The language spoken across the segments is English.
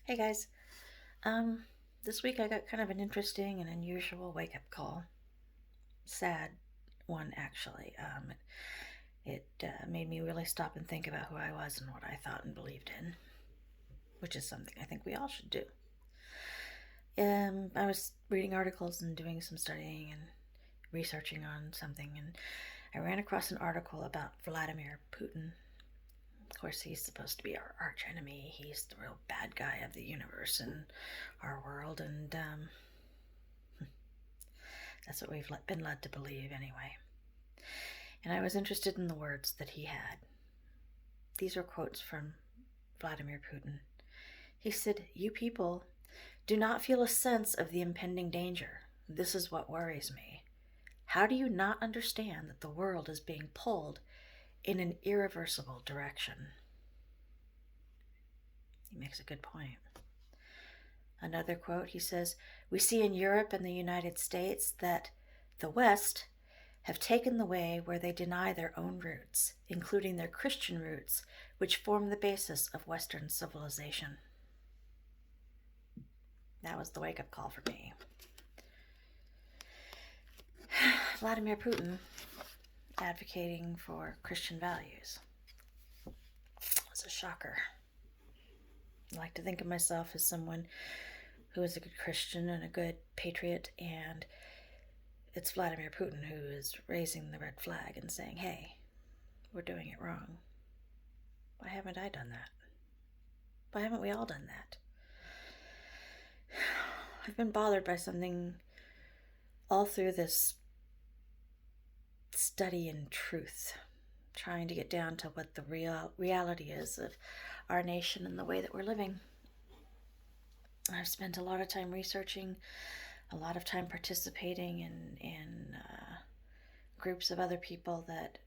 Hey guys, um, this week I got kind of an interesting and unusual wake-up call. Sad one, actually. It made me really stop and think about who I was and what I thought and believed in, which is something I think we all should do. I was reading articles and doing some studying and researching on something, and I ran across an article about Vladimir Putin. Of course, he's supposed to be our arch enemy. He's the real bad guy of the universe and our world, and that's what we've been led to believe anyway. And I was interested in the words that he had. These are quotes from Vladimir Putin. He said, "You people do not feel a sense of the impending danger. This is what worries me. How do you not understand that the world is being pulled in an irreversible direction?" He makes a good point. Another quote, he says, "We see in Europe and the United States that the West have taken the way where they deny their own roots, including their Christian roots, which form the basis of Western civilization." That was the wake-up call for me. Vladimir Putin advocating for Christian values. It's a shocker. I like to think of myself as someone who is a good Christian and a good patriot, and it's Vladimir Putin who is raising the red flag and saying, hey, we're doing it wrong. Why haven't I done that? Why haven't we all done that? I've been bothered by something all through this study in truth, trying to get down to what the reality is of our nation and the way that we're living. I've spent a lot of time researching, a lot of time participating in groups of other people that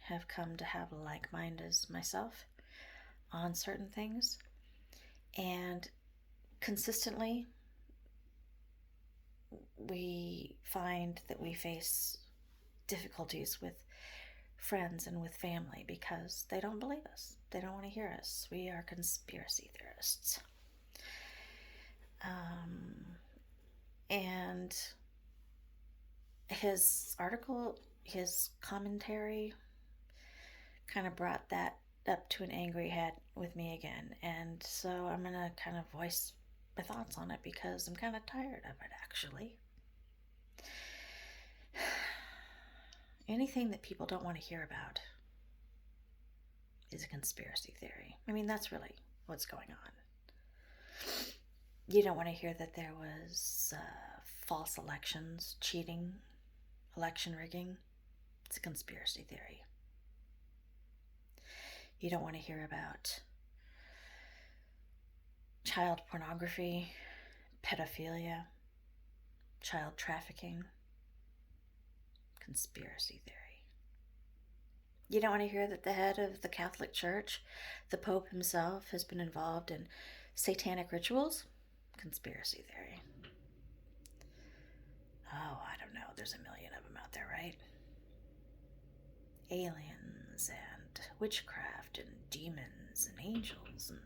have come to have a like mind as myself on certain things. And consistently, we find that we face difficulties with friends and with family because they don't believe us. They don't want to hear us. We are conspiracy theorists. And his article, his commentary, kind of brought that up to an angry head with me again. And so I'm going to kind of voice my thoughts on it because I'm kind of tired of it, actually. Anything that people don't want to hear about is a conspiracy theory. I mean, that's really what's going on. You don't want to hear that there was false elections, cheating, election rigging. It's a conspiracy theory. You don't want to hear about child pornography, pedophilia, child trafficking. Conspiracy theory. You don't want to hear that the head of the Catholic Church, the Pope himself, has been involved in satanic rituals. Conspiracy theory. Oh, I don't know. There's a million of them out there, right? Aliens and witchcraft and demons and angels and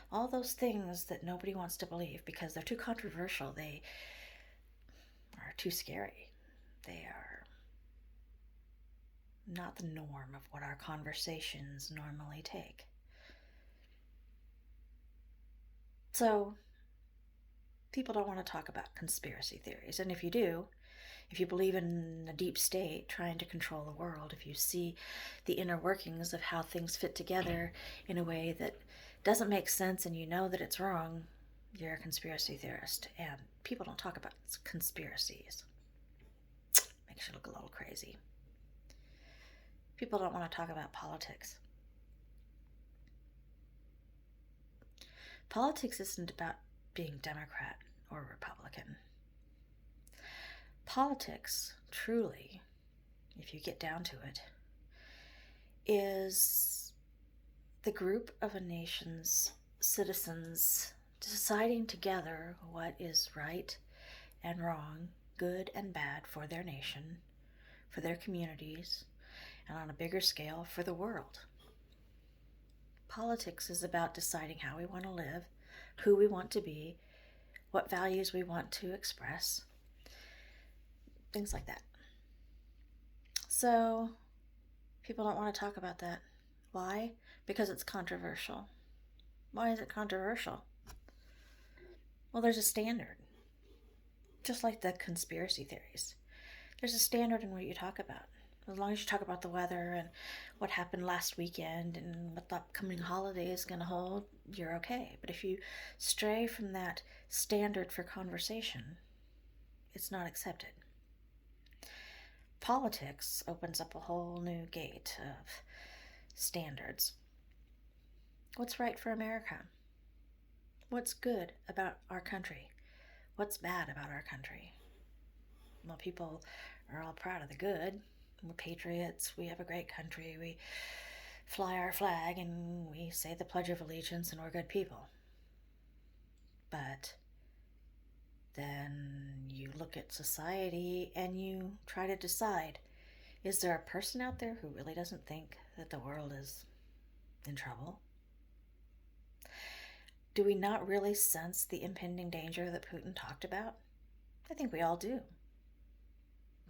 all those things that nobody wants to believe because they're too controversial. They are too scary. They are not the norm of what our conversations normally take. So, people don't want to talk about conspiracy theories. And if you do, if you believe in a deep state trying to control the world, if you see the inner workings of how things fit together in a way that doesn't make sense and you know that it's wrong, you're a conspiracy theorist. And people don't talk about conspiracies. Makes you look a little crazy. People don't want to talk about politics. Politics isn't about being Democrat or Republican. Politics, truly, if you get down to it, is the group of a nation's citizens deciding together what is right and wrong, good and bad for their nation, for their communities, and on a bigger scale, for the world. Politics is about deciding how we want to live who we want to be, what values we want to express, things like that. So people don't want to talk about that. Why? Because it's controversial. Why is it controversial? Well, there's a standard. Just like the conspiracy theories. There's a standard in what you talk about. As long as you talk about the weather and what happened last weekend and what the upcoming holiday is going to hold, you're okay. But if you stray from that standard for conversation, it's not accepted. Politics opens up a whole new gate of standards. What's right for America? What's good about our country? What's bad about our country? Well, people are all proud of the good. We're patriots. We have a great country. We fly our flag and we say the Pledge of Allegiance and we're good people. But then you look at society and you try to decide, is there a person out there who really doesn't think that the world is in trouble? Do we not really sense the impending danger that Putin talked about? I think we all do.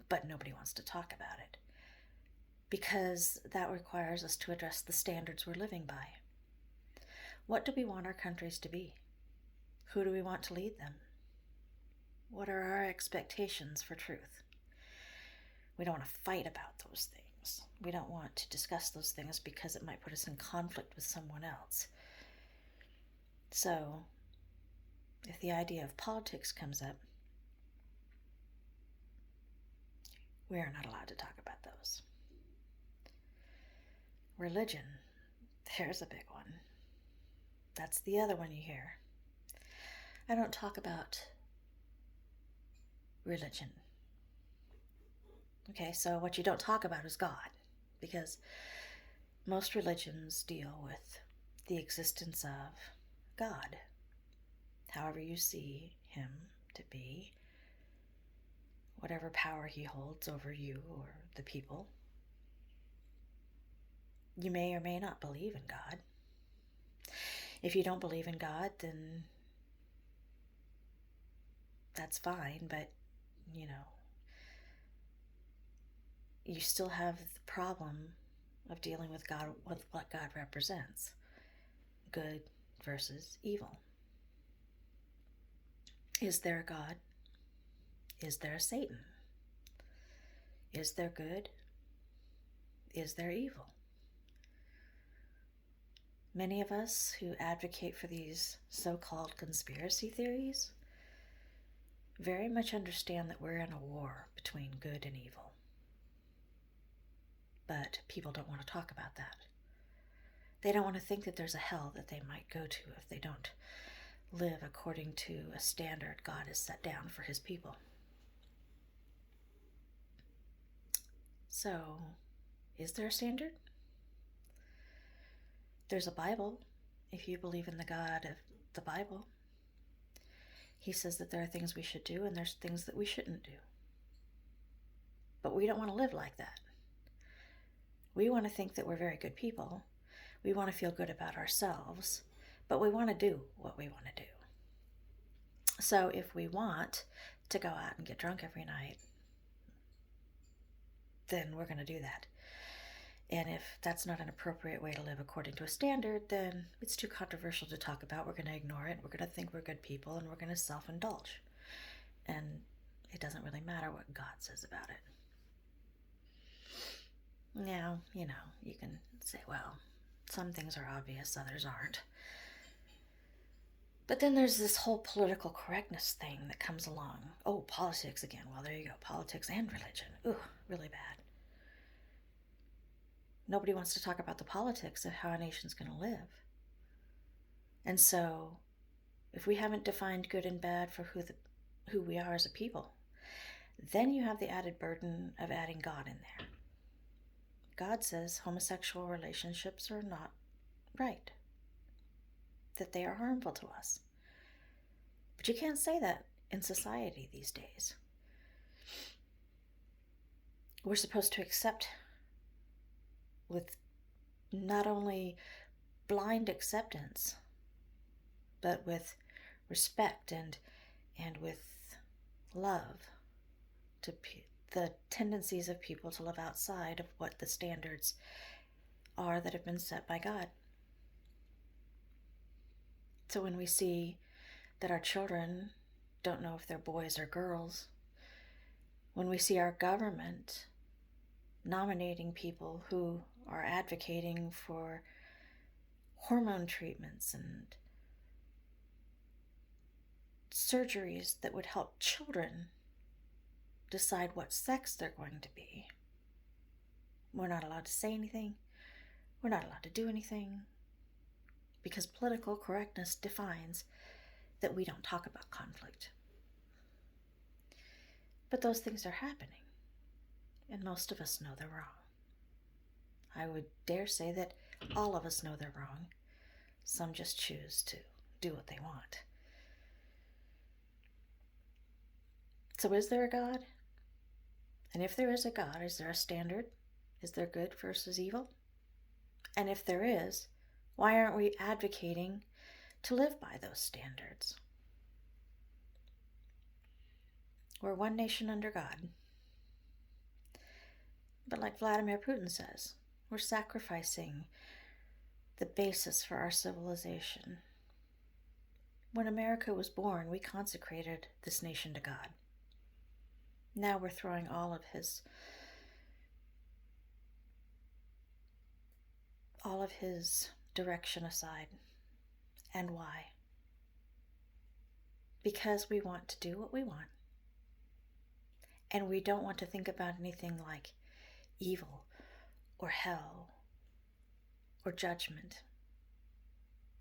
But nobody wants to talk about it, because that requires us to address the standards we're living by. What do we want our countries to be? Who do we want to lead them? What are our expectations for truth? We don't want to fight about those things. We don't want to discuss those things because it might put us in conflict with someone else. So, if the idea of politics comes up, we are not allowed to talk about those. Religion, there's a big one. That's the other one you hear. I don't talk about religion. Okay, so what you don't talk about is God, because most religions deal with the existence of God, however you see him to be, whatever power he holds over you or the people. You may or may not believe in God. If you don't believe in God, then that's fine, but, you still have the problem of dealing with God, with what God represents. Good versus evil. Is there a God? Is there a Satan? Is there good? Is there evil? Many of us who advocate for these so-called conspiracy theories very much understand that we're in a war between good and evil. But people don't want to talk about that. They don't want to think that there's a hell that they might go to if they don't live according to a standard God has set down for his people. So, is there a standard? There's a Bible, if you believe in the God of the Bible. He says that there are things we should do and there's things that we shouldn't do. But we don't want to live like that. We want to think that we're very good people. We want to feel good about ourselves, but we want to do what we want to do. So if we want to go out and get drunk every night, then we're going to do that. And if that's not an appropriate way to live according to a standard, then it's too controversial to talk about. We're going to ignore it. We're going to think we're good people and we're going to self-indulge. And it doesn't really matter what God says about it. Now, you can say, well, some things are obvious, others aren't. But then there's this whole political correctness thing that comes along. Oh, politics again. Well, there you go. Politics and religion. Ooh, really bad. Nobody wants to talk about the politics of how a nation's going to live. And so, if we haven't defined good and bad for who we are as a people, then you have the added burden of adding God in there. God says homosexual relationships are not right, that they are harmful to us. But you can't say that in society these days. We're supposed to accept with not only blind acceptance, but with respect and with love to the tendencies of people to live outside of what the standards are that have been set by God. So when we see that our children don't know if they're boys or girls, when we see our government nominating people who are advocating for hormone treatments and surgeries that would help children decide what sex they're going to be, we're not allowed to say anything. We're not allowed to do anything because political correctness defines that we don't talk about conflict. But those things are happening, and most of us know they're wrong. I would dare say that all of us know they're wrong. Some just choose to do what they want. So is there a God? And if there is a God, is there a standard? Is there good versus evil? And if there is, why aren't we advocating to live by those standards? We're one nation under God. But like Vladimir Putin says, we're sacrificing the basis for our civilization. When America was born, we consecrated this nation to God. Now we're throwing all of his direction aside. And why? Because we want to do what we want. And we don't want to think about anything like evil or hell or judgment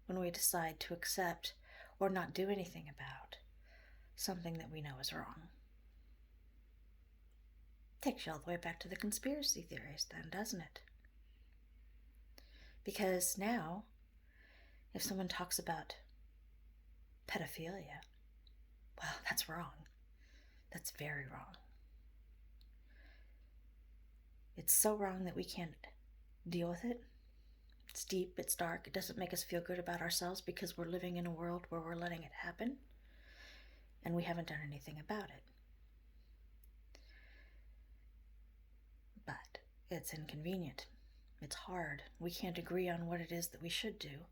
when we decide to accept or not do anything about something that we know is wrong. Takes you all the way back to the conspiracy theories then, doesn't it? Because now, if someone talks about pedophilia, well, that's wrong. That's very wrong. It's so wrong that we can't deal with it. It's deep, it's dark, it doesn't make us feel good about ourselves because we're living in a world where we're letting it happen and we haven't done anything about it. But it's inconvenient. It's hard. We can't agree on what it is that we should do,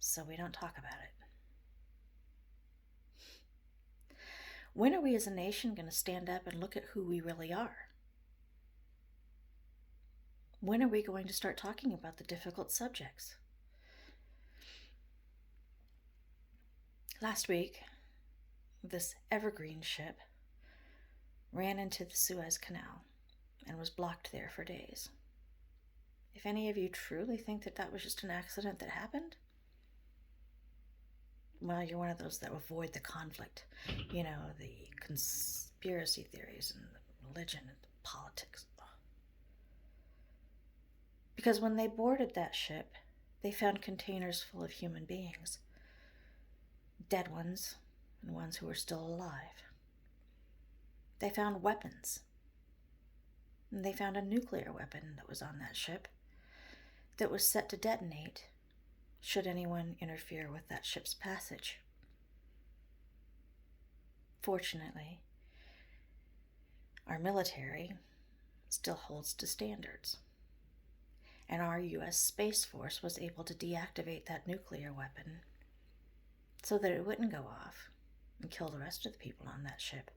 so we don't talk about it. When are we as a nation going to stand up and look at who we really are? When are we going to start talking about the difficult subjects? Last week, this Evergreen ship ran into the Suez Canal and was blocked there for days. If any of you truly think that that was just an accident that happened, well, you're one of those that avoid the conflict. You know, the conspiracy theories and the religion and the politics. Because when they boarded that ship, they found containers full of human beings. Dead ones and ones who were still alive. They found weapons. And they found a nuclear weapon that was on that ship that was set to detonate should anyone interfere with that ship's passage. Fortunately, our military still holds to standards, and our U.S. Space Force was able to deactivate that nuclear weapon so that it wouldn't go off and kill the rest of the people on that ship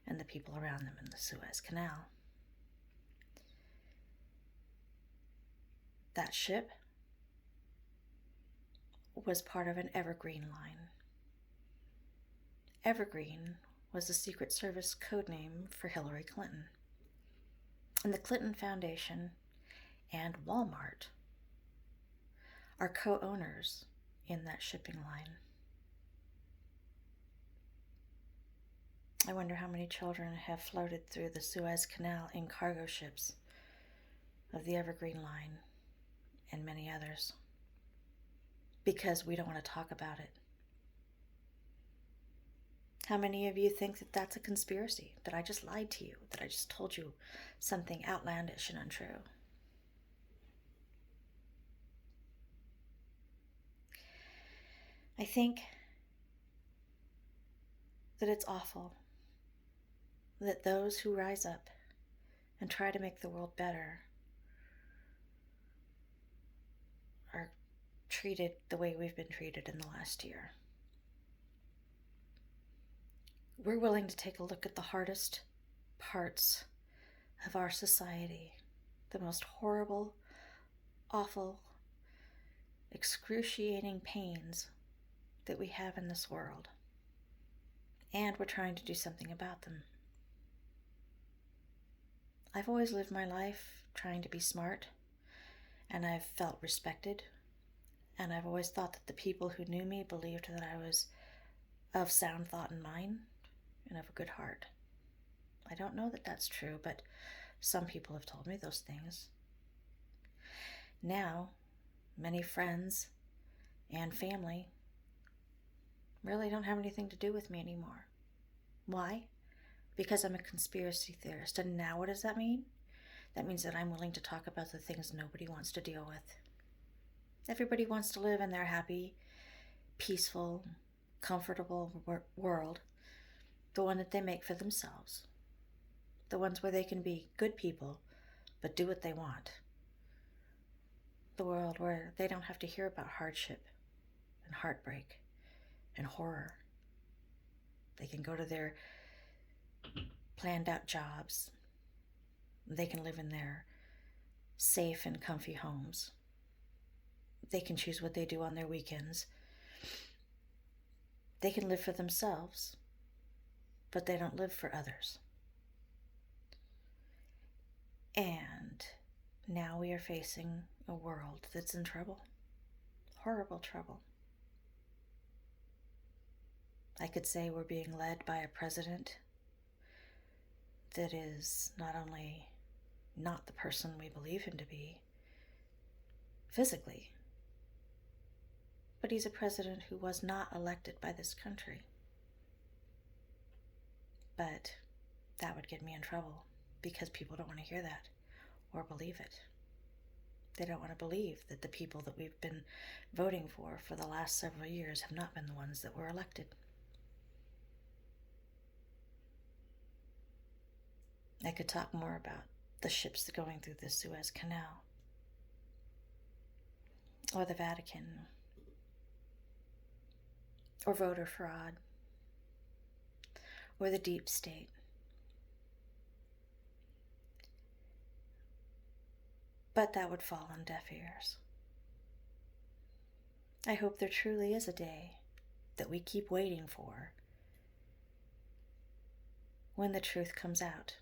and the people around them in the Suez Canal. That ship was part of an Evergreen line. Evergreen was the Secret Service codename for Hillary Clinton. And the Clinton Foundation and Walmart are co-owners in that shipping line. I wonder how many children have floated through the Suez Canal in cargo ships of the Evergreen line and many others, because we don't want to talk about it. How many of you think that that's a conspiracy, that I just lied to you, that I just told you something outlandish and untrue? I think that it's awful that those who rise up and try to make the world better are treated the way we've been treated in the last year. We're willing to take a look at the hardest parts of our society, the most horrible, awful, excruciating pains that we have in this world, and we're trying to do something about them. I've always lived my life trying to be smart, and I've felt respected, and I've always thought that the people who knew me believed that I was of sound thought and mind and of a good heart. I don't know that that's true, but some people have told me those things. Now, many friends and family really don't have anything to do with me anymore. Why? Because I'm a conspiracy theorist. And now what does that mean? That means that I'm willing to talk about the things nobody wants to deal with. Everybody wants to live in their happy, peaceful, comfortable world, the one that they make for themselves, the ones where they can be good people but do what they want, the world where they don't have to hear about hardship and heartbreak and horror. They can go to their planned out jobs. They can live in their safe and comfy homes. They can choose what they do on their weekends. They can live for themselves, but they don't live for others. And now we are facing a world that's in trouble. Horrible trouble. I could say we're being led by a president that is not only not the person we believe him to be physically, but he's a president who was not elected by this country. But that would get me in trouble because people don't want to hear that or believe it. They don't want to believe that the people that we've been voting for the last several years have not been the ones that were elected. I could talk more about the ships going through the Suez Canal, or the Vatican, or voter fraud, or the deep state. But that would fall on deaf ears. I hope there truly is a day that we keep waiting for when the truth comes out.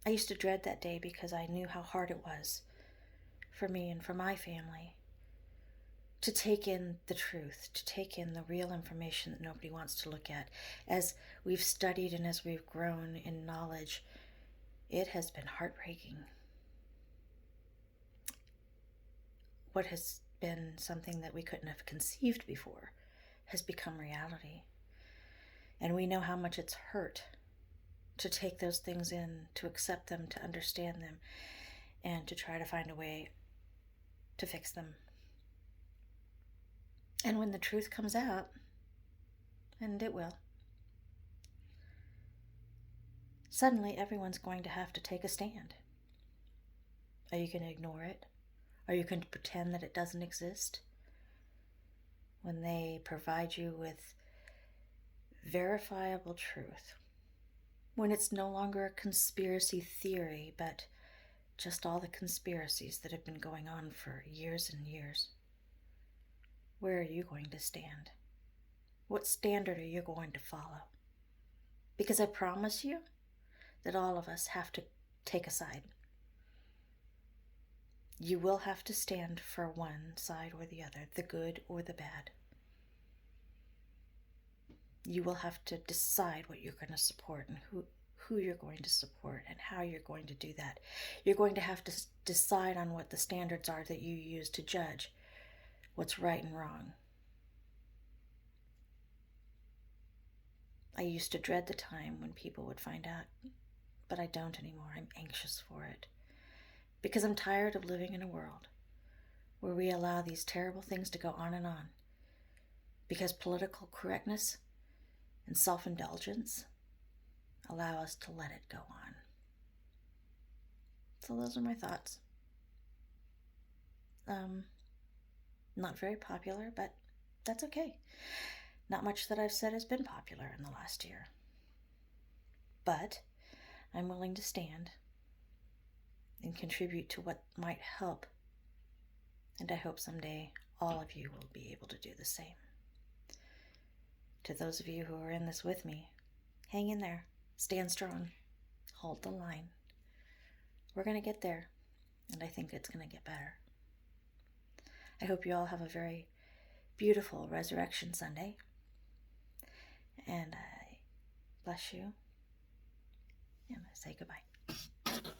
I used to dread that day because I knew how hard it was for me and for my family to take in the truth, to take in the real information that nobody wants to look at. As we've studied and as we've grown in knowledge, it has been heartbreaking. What has been something that we couldn't have conceived before has become reality. And we know how much it's hurt to take those things in, to accept them, to understand them, and to try to find a way to fix them. And when the truth comes out, and it will, suddenly everyone's going to have to take a stand. Are you going to ignore it? Are you going to pretend that it doesn't exist? When they provide you with verifiable truth, when it's no longer a conspiracy theory, but just all the conspiracies that have been going on for years and years, where are you going to stand? What standard are you going to follow? Because I promise you that all of us have to take a side. You will have to stand for one side or the other, the good or the bad. You will have to decide what you're going to support and who you're going to support and how you're going to do that. You're going to have to decide on what the standards are that you use to judge what's right and wrong. I used to dread the time when people would find out, but I don't anymore. I'm anxious for it. Because I'm tired of living in a world where we allow these terrible things to go on and on. because political correctness and self-indulgence allow us to let it go on. So those are my thoughts. Not very popular, but that's okay. Not much that I've said has been popular in the last year. But I'm willing to stand and contribute to what might help. And I hope someday all of you will be able to do the same. To those of you who are in this with me, hang in there, stand strong, hold the line. We're going to get there, and I think it's going to get better. I hope you all have a very beautiful Resurrection Sunday, and I bless you, and I say goodbye.